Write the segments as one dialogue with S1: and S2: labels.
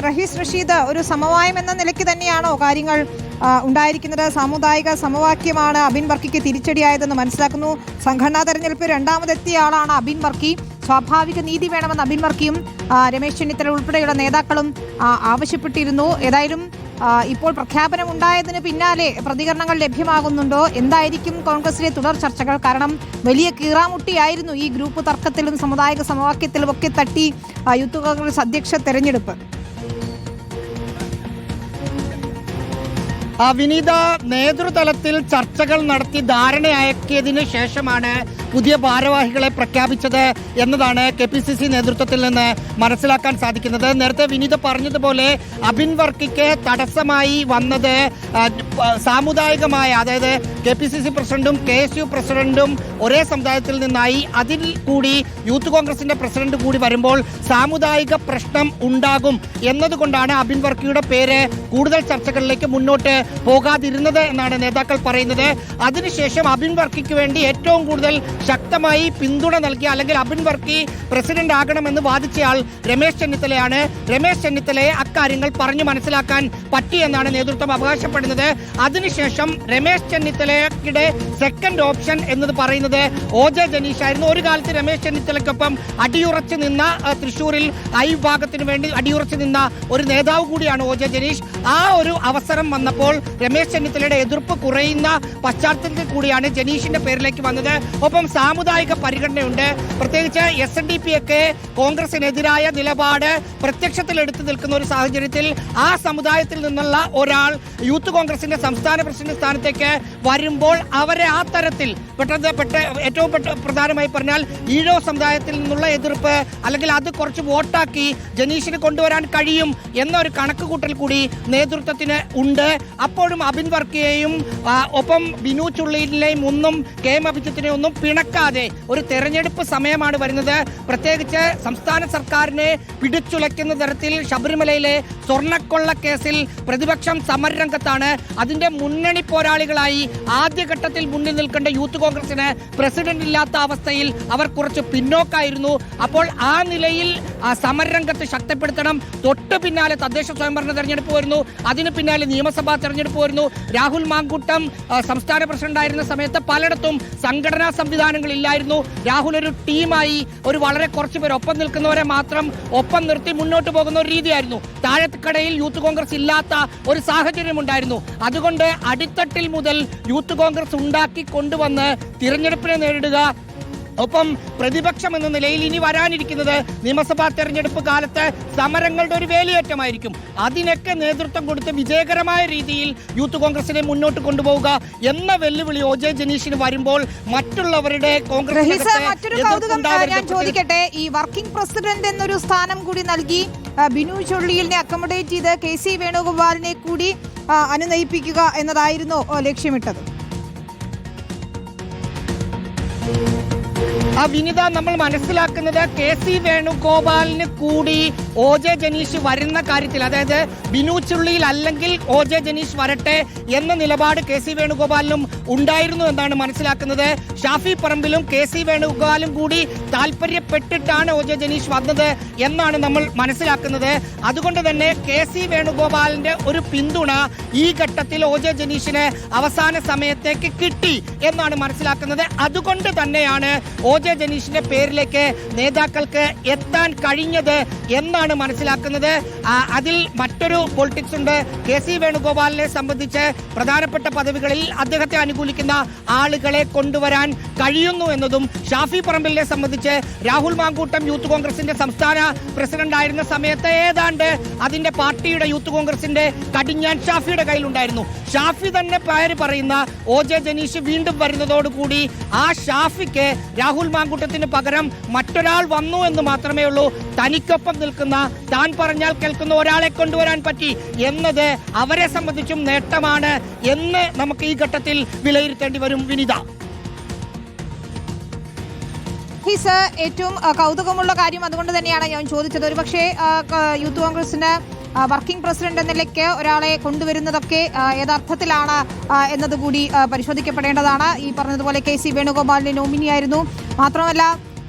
S1: റഹീസ് റഷീദ്, ഒരു സമവായം എന്ന നിലയ്ക്ക് തന്നെയാണോ കാര്യങ്ങൾ ഉണ്ടായിരിക്കുന്നത്? സാമുദായിക സമവാക്യമാണ് അബിൻ വർക്കിക്ക് തിരിച്ചടിയായതെന്ന് മനസ്സിലാക്കുന്നു. സംഘടനാ തെരഞ്ഞെടുപ്പ് രണ്ടാമതെത്തിയ ആളാണ് അബിൻ വർക്കി. സ്വാഭാവിക നീതി വേണമെന്ന് അബിൻ വർക്കിയും രമേശ് ചെന്നിത്തല ഉൾപ്പെടെയുള്ള നേതാക്കളും ആവശ്യപ്പെട്ടിരുന്നു. ഏതായാലും ഇപ്പോൾ പ്രഖ്യാപനം ഉണ്ടായതിന് പിന്നാലെ പ്രതികരണങ്ങൾ ലഭ്യമാകുന്നുണ്ടോ? എന്തായിരിക്കും കോൺഗ്രസിലെ തുടർ ചർച്ചകൾ? കാരണം വലിയ കീറാമുട്ടിയായിരുന്നു ഈ ഗ്രൂപ്പ് തർക്കത്തിലും സാമുദായിക സമവാക്യത്തിലും ഒക്കെ തട്ടി യൂത്ത് കോൺഗ്രസ് അധ്യക്ഷ തെരഞ്ഞെടുപ്പ്.
S2: വിനീത, നേതൃതലത്തിൽ ചർച്ചകൾ നടത്തി ധാരണയാക്കിയതിന് ശേഷമാണ് പുതിയ ഭാരവാഹികളെ പ്രഖ്യാപിച്ചത് എന്നതാണ് KPCC നേതൃത്വത്തിൽ നിന്ന് മനസ്സിലാക്കാൻ സാധിക്കുന്നത്. നേരത്തെ വിനീത പറഞ്ഞതുപോലെ അബിൻ വർക്കിക്ക് തടസ്സമായി വന്നത് സാമുദായികമായ, അതായത് KPCC പ്രസിഡന്റും KSU പ്രസിഡന്റും ഒരേ സമുദായത്തിൽ നിന്നായി, അതിൽ കൂടി യൂത്ത് കോൺഗ്രസിന്റെ പ്രസിഡന്റ് കൂടി വരുമ്പോൾ സാമുദായിക പ്രശ്നം ഉണ്ടാകും എന്നതുകൊണ്ടാണ് അബിൻ വർക്കിയുടെ പേര് കൂടുതൽ ചർച്ചകളിലേക്ക് മുന്നോട്ട് പോകാതിരുന്നത് എന്നാണ് നേതാക്കൾ പറയുന്നത്. അതിനുശേഷം അബിൻ വർക്കിക്ക് വേണ്ടി ഏറ്റവും കൂടുതൽ ശക്തമായി പിന്തുണ നൽകിയ, അല്ലെങ്കിൽ അബിൻ വർക്കി പ്രസിഡന്റ് ആകണമെന്ന് വാദിച്ചയാൾ രമേശ് ചെന്നിത്തലയാണ്. രമേശ് ചെന്നിത്തലയെ അക്കാര്യങ്ങൾ പറഞ്ഞു മനസ്സിലാക്കാൻ പറ്റിയെന്നാണ് നേതൃത്വം അവകാശപ്പെടുന്നത്. അതിനുശേഷം രമേശ് ചെന്നിത്തലയുടെ സെക്കൻഡ് ഓപ്ഷൻ എന്നത് പറയുന്നത് OJ ജനീഷ് ആയിരുന്നു. ഒരു കാലത്ത് രമേശ് ചെന്നിത്തലയ്ക്കൊപ്പം അടിയുറച്ചു നിന്ന, തൃശ്ശൂരിൽ വിഭാഗത്തിന് വേണ്ടി അടിയുറച്ചു നിന്ന ഒരു നേതാവ് കൂടിയാണ് OJ ജനീഷ്. ആ ഒരു അവസരം വന്നപ്പോൾ രമേശ് ചെന്നിത്തലയുടെ എതിർപ്പ് കുറയുന്ന പശ്ചാത്തലത്തിൽ കൂടിയാണ് ജനീഷിന്റെ പേരിലേക്ക് വന്നത്. ഒപ്പം സാമുദായിക പരിഗണനയുണ്ട്. പ്രത്യേകിച്ച് SNDP ഒക്കെ കോൺഗ്രസിനെതിരായ നിലപാട് പ്രത്യക്ഷത്തിൽ എടുത്തു നിൽക്കുന്ന ഒരു സാഹചര്യത്തിൽ ആ സമുദായത്തിൽ നിന്നുള്ള ഒരാൾ യൂത്ത് കോൺഗ്രസിന്റെ സംസ്ഥാന പ്രസിഡന്റ് സ്ഥാനത്തേക്ക് വരുമ്പോൾ അവരെ ആ തരത്തിൽ ഏറ്റവും പ്രധാനമായി പറഞ്ഞാൽ ഈഴോ സമുദായത്തിൽ നിന്നുള്ള എതിർപ്പ്, അല്ലെങ്കിൽ അത് കുറച്ച് വോട്ടാക്കി ജനീഷിന് കൊണ്ടുവരാൻ കഴിയും എന്നൊരു കണക്കുകൂട്ടൽ കൂടി നേതൃത്വത്തിന് ഉണ്ട്. അപ്പോഴും അബിൻ വർക്കിയെയും ഒപ്പം ബിനു ചുള്ളിയിലെയും ഒന്നും KM അഭിജിത്തിനെ ഒന്നും പിണക്കാതെ, ഒരു തെരഞ്ഞെടുപ്പ് സമയമാണ് വരുന്നത്. പ്രത്യേകിച്ച് സംസ്ഥാന സർക്കാരിനെ പിടിച്ചുലയ്ക്കുന്ന തരത്തിൽ ശബരിമലയിലെ സ്വർണ്ണക്കൊള്ള കേസിൽ പ്രതിപക്ഷം സമരരംഗത്താണ്. അതിന്റെ മുന്നണി പോരാളികളായി ആദ്യഘട്ടത്തിൽ മുന്നിൽ നിൽക്കേണ്ട യൂത്ത് കോൺഗ്രസിന് പ്രസിഡന്റ് ഇല്ലാത്ത അവസ്ഥയിൽ അവർ കുറച്ച് പിന്നോക്കായിരുന്നു. അപ്പോൾ ആ നിലയിൽ സമരരംഗത്ത് ശക്തിപ്പെടുത്തണം. തൊട്ടു പിന്നാലെ തദ്ദേശ സ്വയംഭരണ തെരഞ്ഞെടുപ്പ് വരുന്നു, അതിന് പിന്നാലെ നിയമസഭാ തെരഞ്ഞെടുപ്പ് വരുന്നു. രാഹുൽ മാങ്കൂട്ടം സംസ്ഥാന പ്രസിഡന്റായിരുന്ന സമയത്ത് പലയിടത്തും സംഘടനാ സംവിധാനങ്ങളില്ലായിരുന്നു. രാഹുൽ ഒരു ടീമായി, ഒരു വളരെ കുറച്ച് പേർ ഒപ്പം നിൽക്കുന്നവരെ മാത്രം ഒപ്പം നിർത്തി മുന്നോട്ട് പോകുന്ന ഒരു രീതിയായിരുന്നു. താഴെക്കടയിൽ യൂത്ത് കോൺഗ്രസ് ഇല്ലാത്ത ഒരു സാഹചര്യം ഉണ്ടായിരുന്നു. അതുകൊണ്ട് അടിത്തട്ടിൽ മുതൽ യൂത്ത് കോൺഗ്രസ് ഉണ്ടാക്കി കൊണ്ടുവന്ന് തിരഞ്ഞെടുപ്പിനെ നേരിടുക. ഒപ്പം പ്രതിപക്ഷം എന്ന നിലയിൽ ഇനി വരാനിരിക്കുന്നത് നിയമസഭാ തെരഞ്ഞെടുപ്പ് കാലത്ത് സമരങ്ങളുടെ ഒരു വേലിയേറ്റമായിരിക്കും. അതിനൊക്കെ നേതൃത്വം കൊടുത്ത് വിജയകരമായ രീതിയിൽ യൂത്ത് കോൺഗ്രസിനെ മുന്നോട്ട് കൊണ്ടുപോവുക എന്ന വെല്ലുവിളി OJ ജനീഷിന് വരുമ്പോൾ മറ്റുള്ളവരുടെ
S1: ഞാൻ ചോദിക്കട്ടെ, ഈ വർക്കിംഗ് പ്രസിഡന്റ് എന്നൊരു സ്ഥാനം കൂടി നൽകി ബിനു ചുള്ളിയിലിനെ അക്കോമഡേറ്റ് ചെയ്ത് KC വേണുഗോപാലിനെ കൂടി അനുനയിപ്പിക്കുക എന്നതായിരുന്നു ലക്ഷ്യമിട്ടത്.
S2: വിനിത, നമ്മൾ മനസ്സിലാക്കുന്നത് KC വേണുഗോപാലിന് കൂടി OJ ജനീഷ് വരുന്ന കാര്യത്തിൽ, അതായത് ബിനു ചുള്ളിയിൽ അല്ലെങ്കിൽ OJ ജനീഷ് വരട്ടെ എന്ന നിലപാട് KC വേണുഗോപാലിനും ഉണ്ടായിരുന്നു എന്നാണ് മനസ്സിലാക്കുന്നത്. ഷാഫി പറമ്പിലും KC വേണുഗോപാലും കൂടി താല്പര്യപ്പെട്ടിട്ടാണ് OJ ജനീഷ് വന്നത് എന്നാണ് നമ്മൾ മനസ്സിലാക്കുന്നത്. അതുകൊണ്ട് തന്നെ KC വേണുഗോപാലിന്റെ ഒരു പിന്തുണ ഈ ഘട്ടത്തിൽ OJ ജനീഷിന് അവസാന സമയത്തേക്ക് കിട്ടി എന്നാണ് മനസ്സിലാക്കുന്നത്. അതുകൊണ്ട് തന്നെയാണ് OJ ജനീഷിന്റെ പേരിലേക്ക് നേതാക്കൾക്ക് എത്താൻ കഴിഞ്ഞത് എന്നാണ് മനസ്സിലാക്കുന്നത്. അതിൽ മറ്റൊരു പൊളിറ്റിക്സ് ഉണ്ട്. KC വേണുഗോപാലിനെ സംബന്ധിച്ച് പ്രധാനപ്പെട്ട പദവികളിൽ അദ്ദേഹത്തെ അനുകൂലിക്കുന്ന ആളുകളെ കൊണ്ടുവരാൻ കഴിയുന്നു എന്നതും, ഷാഫി പറമ്പിലിനെ സംബന്ധിച്ച് രാഹുൽ മാങ്കൂട്ടം യൂത്ത് കോൺഗ്രസിന്റെ സംസ്ഥാന പ്രസിഡന്റ് ആയിരുന്ന സമയത്ത് ഏതാണ്ട് അതിന്റെ പാർട്ടിയുടെ യൂത്ത് കോൺഗ്രസിന്റെ കടിഞ്ഞാൻ ഷാഫിയുടെ കയ്യിലുണ്ടായിരുന്നു. ഷാഫി തന്നെ പേര് പറയുന്ന OJ ജനീഷ് വീണ്ടും വരുന്നതോടുകൂടി ആ ഷാഫിക്ക് രാഹുൽ മാങ്കൂട്ടത്തിന് പകരം മറ്റൊരാൾ വന്നു എന്ന് മാത്രമേ ഉള്ളൂ. തനിക്കൊപ്പം നിൽക്കുന്ന, താൻ പറഞ്ഞാൽ കേൾക്കുന്ന ഒരാളെ കൊണ്ടുവരാൻ പറ്റി എന്നത് അവരെ സംബന്ധിച്ചും നേട്ടമാണ് എന്ന് നമുക്ക് ഈ ഘട്ടത്തിൽ വിലയിരുത്തേണ്ടി വരും. വിനിത,
S1: ഏറ്റവും കൗതുകമുള്ള കാര്യം അതുകൊണ്ട് തന്നെയാണ് ഞാൻ ചോദിച്ചത്. ഒരു പക്ഷേ യൂത്ത് കോൺഗ്രസിന് വർക്കിംഗ് പ്രസിഡന്റ് എന്ന നിലയ്ക്ക് ഒരാളെ കൊണ്ടുവരുന്നതൊക്കെ യഥാർത്ഥത്തിലാണ് എന്നതുകൂടി പരിശോധിക്കപ്പെടേണ്ടതാണ്. ഈ പറഞ്ഞതുപോലെ KC വേണുഗോപാലിന്റെ നോമിനിയായിരുന്നു. മാത്രമല്ല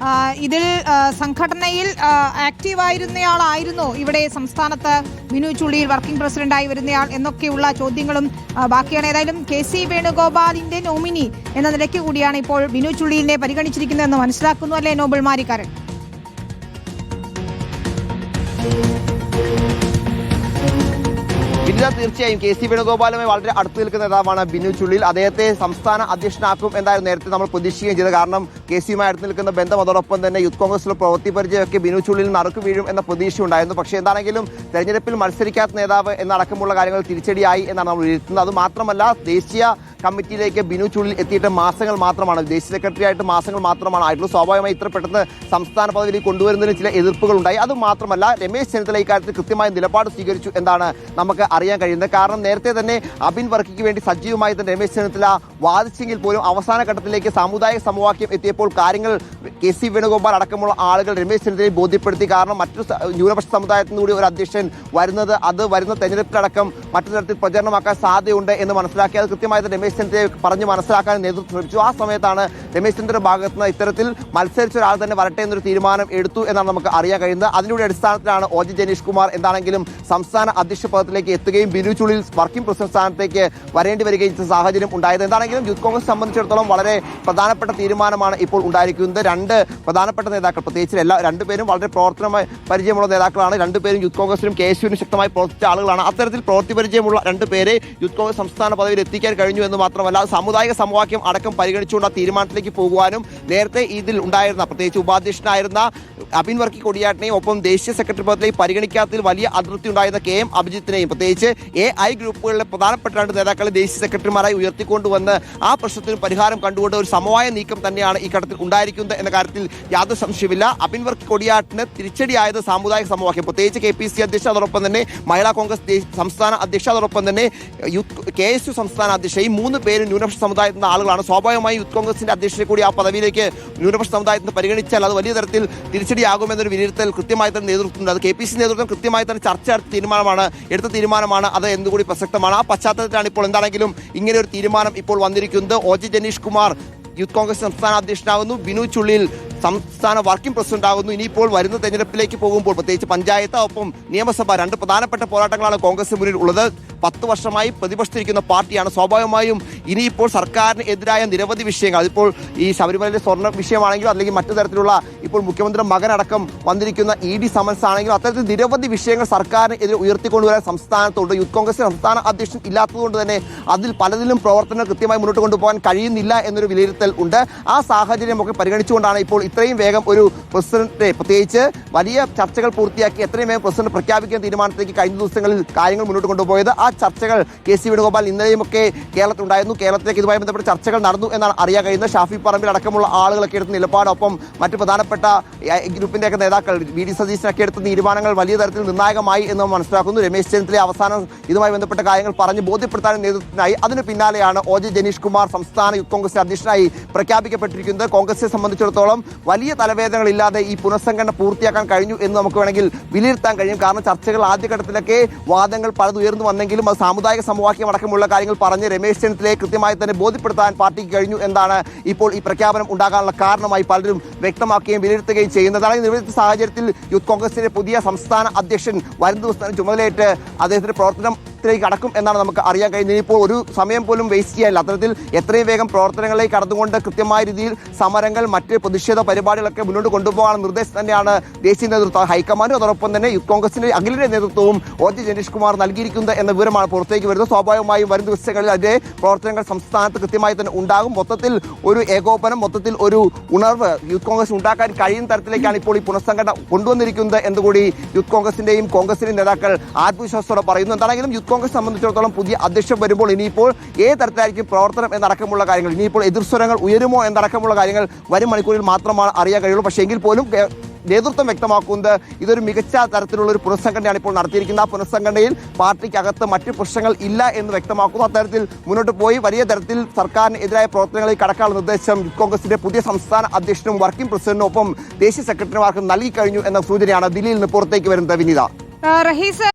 S1: ഇതിൽ സംഘടനയിൽ ആക്റ്റീവായിരുന്നയാളായിരുന്നോ ഇവിടെ സംസ്ഥാനത്ത് ബിനു ചുള്ളിയിൽ വർക്കിംഗ് പ്രസിഡന്റായി വരുന്നയാൾ എന്നൊക്കെയുള്ള ചോദ്യങ്ങളും ബാക്കിയാണ്. ഏതായാലും KC വേണുഗോപാലിന്റെ നോമിനി എന്ന നിലയ്ക്ക് കൂടിയാണ് ഇപ്പോൾ ബിനു ചുള്ളിയിലിനെ പരിഗണിച്ചിരിക്കുന്നതെന്ന് മനസ്സിലാക്കുന്നു, അല്ലേ നോബിൾ മാരിക്കാരൻ?
S3: വിനിത, തീർച്ചയായും KC വേണുഗോപാലുമായി വളരെ അടുത്ത് നിൽക്കുന്ന നേതാവാണ് ബിനു ചുള്ളിയിൽ. അദ്ദേഹത്തെ സംസ്ഥാന അധ്യക്ഷനാക്കും എന്തായാലും നേരത്തെ നമ്മൾ പ്രതീക്ഷിക്കുകയും ചെയ്തത്. കാരണം KCയുമായി അടുത്ത് നിൽക്കുന്ന ബന്ധം, അതോടൊപ്പം തന്നെ യൂത്ത് കോൺഗ്രസിലെ പ്രവൃത്തി പരിചയമൊക്കെ ബിനു ചുള്ളിയിൽ നറുക്ക് വീഴും എന്ന പ്രതീക്ഷ ഉണ്ടായിരുന്നു. പക്ഷേ എന്താണെങ്കിലും തെരഞ്ഞെടുപ്പിൽ മത്സരിക്കാത്ത നേതാവ് എന്നടക്കമുള്ള കാര്യങ്ങൾ തിരിച്ചടിയായി എന്നാണ് നമ്മൾ വിലയിരുത്തുന്നത്. അത് മാത്രമല്ല, ദേശീയ കമ്മിറ്റിയിലേക്ക് ബിനു ചുള്ളിൽ എത്തിയിട്ട് മാസങ്ങൾ മാത്രമാണ്, ദേശീയ സെക്രട്ടറി ആയിട്ട് മാസങ്ങൾ മാത്രമാണ് ആയിട്ടുള്ളൂ. സ്വാഭാവികമായി ഇത്ര പെട്ടെന്ന് സംസ്ഥാന പദവിയിലേക്ക് കൊണ്ടുവരുന്നതിന് ചില എതിർപ്പുകൾ ഉണ്ടായി. അത് മാത്രമല്ല, രമേശ് ചെന്നിത്തല ഇക്കാര്യത്തിൽ കൃത്യമായ നിലപാട് സ്വീകരിച്ചു എന്നാണ് നമുക്ക് അറിയാൻ കഴിയുന്നത്. കാരണം നേരത്തെ തന്നെ അബിൻ വർക്കിക്ക് വേണ്ടി സജീവമായി തന്നെ രമേശ് ചെന്നിത്തല വാദിച്ചെങ്കിൽ പോലും അവസാന ഘട്ടത്തിലേക്ക് സാമുദായിക സമവാക്യം എത്തിയപ്പോൾ കാര്യങ്ങൾ KC വേണുഗോപാൽ അടക്കമുള്ള ആളുകൾ രമേശ് ചെന്നിത്തലയെ ബോധ്യപ്പെടുത്തി. കാരണം മറ്റൊരു ന്യൂനപക്ഷ സമുദായത്തിൽ കൂടി ഒരു അധ്യക്ഷൻ വരുന്നത് അത് വരുന്ന തെരഞ്ഞെടുപ്പിലടക്കം മറ്റു തരത്തിൽ പ്രചരണമാക്കാൻ സാധ്യതയുണ്ട് എന്ന് മനസ്സിലാക്കി അത് കൃത്യമായി രമേശ് ചെന്നിത്തലയെ പറഞ്ഞ് മനസ്സിലാക്കാൻ നേതൃത്വം ശ്രമിച്ചു. ആ സമയത്താണ് രമേശ് ചെന്നിത്തലയുടെ ഭാഗത്ത് നിന്ന് ഇത്തരത്തിൽ മത്സരിച്ച ഒരാൾ തന്നെ വരട്ടെ എന്നൊരു തീരുമാനം എടുത്തു എന്നാണ് നമുക്ക് അറിയാൻ കഴിയുന്നത്. അതിലൂടെ അടിസ്ഥാനത്തിലാണ് OG ജനീഷ് കുമാർ എന്താണെങ്കിലും സംസ്ഥാന അധ്യക്ഷ പദത്തിലേക്ക് എത്തുകയും ബിനു ചുള്ളിയിൽ വർക്കിംഗ് പ്രസിഡന്റ് സ്ഥാനത്തേക്ക് വരേണ്ടി വരികയും ചെയ്ത സാഹചര്യം ഉണ്ടായത്. എന്താണെങ്കിലും യൂത്ത് കോൺഗ്രസ് സംബന്ധിച്ചിടത്തോളം വളരെ പ്രധാനപ്പെട്ട തീരുമാനമാണ് ഇപ്പോൾ ഉണ്ടായിരിക്കുന്നത്. രണ്ട് പ്രധാനപ്പെട്ട നേതാക്കൾ, പ്രത്യേകിച്ച് രണ്ടുപേരും വളരെ പ്രവർത്തനമായി പരിചയമുള്ള നേതാക്കളാണ്. രണ്ടുപേരും യൂത്ത് കോൺഗ്രസിലും KSUവിനും ശക്തമായി പ്രവർത്തിച്ച ആളുകളാണ്. അത്തരത്തിൽ പ്രവൃത്തി പരിചയമുള്ള രണ്ടുപേരെ യൂത്ത് കോൺഗ്രസ് സംസ്ഥാന പദവിയിൽ എത്തിക്കാൻ കഴിഞ്ഞു എന്ന് മാത്രമല്ല, സാമുദായിക സമവാക്യം അടക്കം പരിഗണിച്ചുകൊണ്ട് ആ തീരുമാനത്തിലേക്ക് പോകുവാനും നേരത്തെ ഇതിൽ ഉണ്ടായിരുന്ന, പ്രത്യേകിച്ച് ഉപാധ്യക്ഷനായിരുന്ന അബിൻ വർക്കി കൊടിയാട്ടിനെയും ഒപ്പം ദേശീയ സെക്രട്ടറി പദത്തിലേക്ക് പരിഗണിക്കാത്തതിൽ വലിയ അതൃപ്തി ഉണ്ടായിരുന്ന KM അഭിജിത്തിനെയും പ്രത്യേകിച്ച് AI ഗ്രൂപ്പുകളിലെ പ്രധാനപ്പെട്ട രണ്ട് നേതാക്കളെ ദേശീയ സെക്രട്ടറിമാരായി ഉയർത്തിക്കൊണ്ടുവന്ന് ആ പ്രശ്നത്തിന് പരിഹാരം കണ്ടുകൊണ്ട് ഒരു സമവായ നീക്കം തന്നെയാണ് ഈ ഘട്ടത്തിൽ ഉണ്ടായിരിക്കുന്നത് എന്ന കാര്യത്തിൽ യാതൊരു സംശയമില്ല. അബിൻ വർക്കി കൊടിയാട്ടിന് തിരിച്ചടിയായത് സാമുദായിക സമവാക്യം, പ്രത്യേകിച്ച് KPC അധ്യക്ഷ, അതോടൊപ്പം തന്നെ മഹിളാ കോൺഗ്രസ് സംസ്ഥാന അധ്യക്ഷ, അതോടൊപ്പം തന്നെ KSU സംസ്ഥാന അധ്യക്ഷ, ഈ മൂന്ന് പേരും ന്യൂനപക്ഷ സമുദായത്തിൽ നിന്ന് ആളുകളാണ്. സ്വാഭാവികമായി യൂത്ത് കോൺഗ്രസിന്റെ അധ്യക്ഷനെ കൂടി ആ പദവിയിലേക്ക് ന്യൂനപക്ഷ സമുദായത്തിൽ നിന്ന് പരിഗണിച്ചാൽ അത് വലിയ തരത്തിൽ തിരിച്ചടിയാകുമെന്നൊരു വിലയിരുത്തൽ കൃത്യമായി തന്നെ നേതൃത്വം, അത് KPC നേതൃത്വം കൃത്യമായി തന്നെ ചർച്ച എടുത്ത തീരുമാനമാണ്. അത് എന്തുകൂടി പ്രസക്തമാണ്. ആ പശ്ചാത്തലത്തിലാണ് ഇപ്പോൾ എന്താണെങ്കിലും ഇങ്ങനെ ഒരു തീരുമാനം ഇപ്പോൾ വന്നിരിക്കുന്നത്. OG ജനീഷ് കുമാർ യൂത്ത് കോൺഗ്രസ് സംസ്ഥാന അധ്യക്ഷനാകുന്നു, ബിനു ചുള്ളിയിൽ സംസ്ഥാന വർക്കിംഗ് പ്രസിഡന്റ് ആകുന്നു. ഇനിയിപ്പോൾ വരുന്ന തെരഞ്ഞെടുപ്പിലേക്ക് പോകുമ്പോൾ പ്രത്യേകിച്ച് പഞ്ചായത്ത് ഒപ്പം നിയമസഭ, രണ്ട് പ്രധാനപ്പെട്ട പോരാട്ടങ്ങളാണ് കോൺഗ്രസ് മുന്നിൽ ഉള്ളത്. 10 വർഷമായി പ്രതിപക്ഷത്തിരിക്കുന്ന പാർട്ടിയാണ്. സ്വാഭാവികമായും ഇനിയിപ്പോൾ സർക്കാരിന് എതിരായ നിരവധി വിഷയങ്ങൾ, അതിപ്പോൾ ഈ ശബരിമലയിലെ സ്വർണ്ണ വിഷയമാണെങ്കിലും അല്ലെങ്കിൽ മറ്റു തരത്തിലുള്ള ഇപ്പോൾ മുഖ്യമന്ത്രിയുടെ മകനടക്കം വന്നിരിക്കുന്ന ED സമൻസ് ആണെങ്കിലും അത്തരത്തിൽ നിരവധി വിഷയങ്ങൾ സർക്കാരിന് എതിരെ ഉയർത്തിക്കൊണ്ടുവരാൻ സംസ്ഥാനത്തുണ്ട്. യൂത്ത് കോൺഗ്രസ് സംസ്ഥാന അധ്യക്ഷൻ ഇല്ലാത്തതുകൊണ്ട് തന്നെ അതിൽ പലതിലും പ്രവർത്തനം കൃത്യമായി മുന്നോട്ട് കൊണ്ടുപോകാൻ കഴിയുന്നില്ല എന്നൊരു വിലയിരുത്തൽ ഉണ്ട്. ആ സാഹചര്യമൊക്കെ പരിഗണിച്ചുകൊണ്ടാണ് ഇപ്പോൾ ഇത്രയും വേഗം ഒരു പ്രസിഡന്റിനെ, പ്രത്യേകിച്ച് വലിയ ചർച്ചകൾ പൂർത്തിയാക്കി എത്രയും വേഗം പ്രസിഡന്റ് പ്രഖ്യാപിക്കാൻ തീരുമാനത്തിലേക്ക് കഴിഞ്ഞ ദിവസങ്ങളിൽ കാര്യങ്ങൾ മുന്നോട്ട് കൊണ്ടുപോയത്. ആ ചർച്ചകൾ KC വേണുഗോപാൽ ഇന്നലെയുമൊക്കെ കേരളത്തിലുണ്ടായിരുന്നു. കേരളത്തിലേക്ക് ഇതുമായി ബന്ധപ്പെട്ട് ചർച്ചകൾ നടന്നു എന്നാണ് അറിയാൻ കഴിയുന്നത്. ഷാഫി പറമ്പിൽ അടക്കമുള്ള ആളുകളൊക്കെ എടുത്ത നിലപാടൊപ്പം മറ്റ് പ്രധാനപ്പെട്ട ഗ്രൂപ്പിന്റെയൊക്കെ നേതാക്കൾ, VD സതീശനൊക്കെ എടുത്ത തീരുമാനങ്ങൾ വലിയ തരത്തിൽ നിർണായകമായി എന്ന് മനസ്സിലാക്കുന്നു. രമേശ് ചെന്നിത്തല അവസാനം ഇതുമായി ബന്ധപ്പെട്ട കാര്യങ്ങൾ പറഞ്ഞ് ബോധ്യപ്പെടുത്താൻ നേതൃത്വത്തിനായി. അതിന് പിന്നാലെയാണ് OG ജനീഷ് കുമാർ സംസ്ഥാന യൂത്ത് കോൺഗ്രസ് അധ്യക്ഷനായി പ്രഖ്യാപിക്കപ്പെട്ടിരിക്കുന്നത്. കോൺഗ്രസിനെ സംബന്ധിച്ചിടത്തോളം വലിയ തലവേദനകളില്ലാതെ ഈ പുനഃസംഘടന പൂർത്തിയാക്കാൻ കഴിഞ്ഞു എന്ന് നമുക്ക് വേണമെങ്കിൽ വിലയിരുത്താൻ കഴിയും. കാരണം ചർച്ചകൾ ആദ്യഘട്ടത്തിലൊക്കെ വാദങ്ങൾ പലത് ഉയർന്നു വന്നെങ്കിലും അത് സാമുദായിക സമവാക്യം അടക്കമുള്ള കാര്യങ്ങൾ പറഞ്ഞ് രമേശ് ചെന്നിത്തലയെ കൃത്യമായി തന്നെ ബോധ്യപ്പെടുത്താൻ പാർട്ടിക്ക് കഴിഞ്ഞു എന്നാണ് ഇപ്പോൾ ഈ പ്രഖ്യാപനം ഉണ്ടാകാനുള്ള കാരണമായി പലരും വ്യക്തമാക്കുകയും വിലയിരുത്തുകയും ചെയ്യുന്നതാണ്. നിലവിലത്തെ സാഹചര്യത്തിൽ യൂത്ത് കോൺഗ്രസിന്റെ പുതിയ സംസ്ഥാന അധ്യക്ഷൻ വരും ദിവസം ചുമതലയേറ്റ് അദ്ദേഹത്തിന്റെ പ്രവർത്തനത്തിലേക്ക് കടക്കും എന്നാണ് നമുക്ക് അറിയാൻ കഴിയുന്നത്. ഇപ്പോൾ ഒരു സമയം പോലും വേസ്റ്റ് ചെയ്യാനില്ല. അത്തരത്തിൽ എത്രയും വേഗം പ്രവർത്തനങ്ങളിലേക്ക് കടന്നുകൊണ്ട് കൃത്യമായ രീതിയിൽ സമരങ്ങൾ, മറ്റ് പ്രതിഷേധ പരിപാടികളൊക്കെ മുന്നോട്ട് കൊണ്ടുപോകാൻ നിർദ്ദേശം തന്നെയാണ് ദേശീയ നേതൃത്വം, ഹൈക്കമാൻഡും അതോടൊപ്പം തന്നെ യൂത്ത് കോൺഗ്രസിന്റെ അഖിലേന്ത്യാ നേതൃത്വവും OG ജനീഷ് കുമാർ നൽകിയിരിക്കുന്നത് എന്ന വിവരമാണ് പുറത്തേക്ക് വരുന്നത്. സ്വാഭാവികമായും വരും ദിവസങ്ങളിൽ അതിന്റെ പ്രവർത്തനങ്ങൾ സംസ്ഥാനത്ത് കൃത്യമായി തന്നെ ഉണ്ടാകും. മൊത്തത്തിൽ ഒരു ഏകോപനം, മൊത്തത്തിൽ ഒരു ഉണർവ് യൂത്ത് കോൺഗ്രസ് ഉണ്ടാക്കാൻ കഴിയുന്ന തരത്തിലേക്കാണ് ഇപ്പോൾ ഈ പുനഃസംഘടന കൊണ്ടുവന്നിരിക്കുന്നത് എന്നുകൂടി യൂത്ത് കോൺഗ്രസിന്റെയും നേതാക്കൾ ആത്മവിശ്വാസത്തോടെ പറയുന്നു. എന്താണെങ്കിലും യൂത്ത് കോൺഗ്രസ് സംബന്ധിച്ചിടത്തോളം പുതിയ അധ്യക്ഷൻ വരുമ്പോൾ ഇനിയിപ്പോൾ ഏത് തരത്തിലായിരിക്കും പ്രവർത്തനം എന്നടക്കമുള്ള കാര്യങ്ങൾ, ഇനിയിപ്പോൾ എതിർസ്വരങ്ങൾ ഉയരുമോ എന്നടക്കമുള്ള കാര്യങ്ങൾ വരും മണിക്കൂറിൽ മാത്രമാണ് അറിയാൻ കഴിയുള്ളൂ. പക്ഷേ എങ്കിൽ പോലും നേതൃത്വം വ്യക്തമാക്കുന്നത് ഇതൊരു മികച്ച തരത്തിലുള്ള ഒരു പുനഃസംഘടനയാണ് ഇപ്പോൾ നടത്തിയിരിക്കുന്നത്. ആ പുനഃസംഘടനയിൽ പാർട്ടിക്കകത്ത് മറ്റ് പ്രശ്നങ്ങൾ ഇല്ല എന്ന് വ്യക്തമാക്കുന്നു. അത്തരത്തിൽ മുന്നോട്ട് പോയി വലിയ തരത്തിൽ സർക്കാരിന് എതിരായ പ്രവർത്തനങ്ങളിൽ കടക്കാനുള്ള നിർദ്ദേശം യൂത്ത് കോൺഗ്രസിന്റെ പുതിയ സംസ്ഥാന അധ്യക്ഷനും വർക്കിംഗ് പ്രസിഡന്റിനും ഒപ്പം ദേശീയ സെക്രട്ടറിമാർക്കും നൽകി കഴിഞ്ഞു എന്ന സൂചനയാണ് ദില്ലിയിൽ നിന്ന് പുറത്തേക്ക് വരുന്നത്. വിനീത,
S1: റഹീസ്,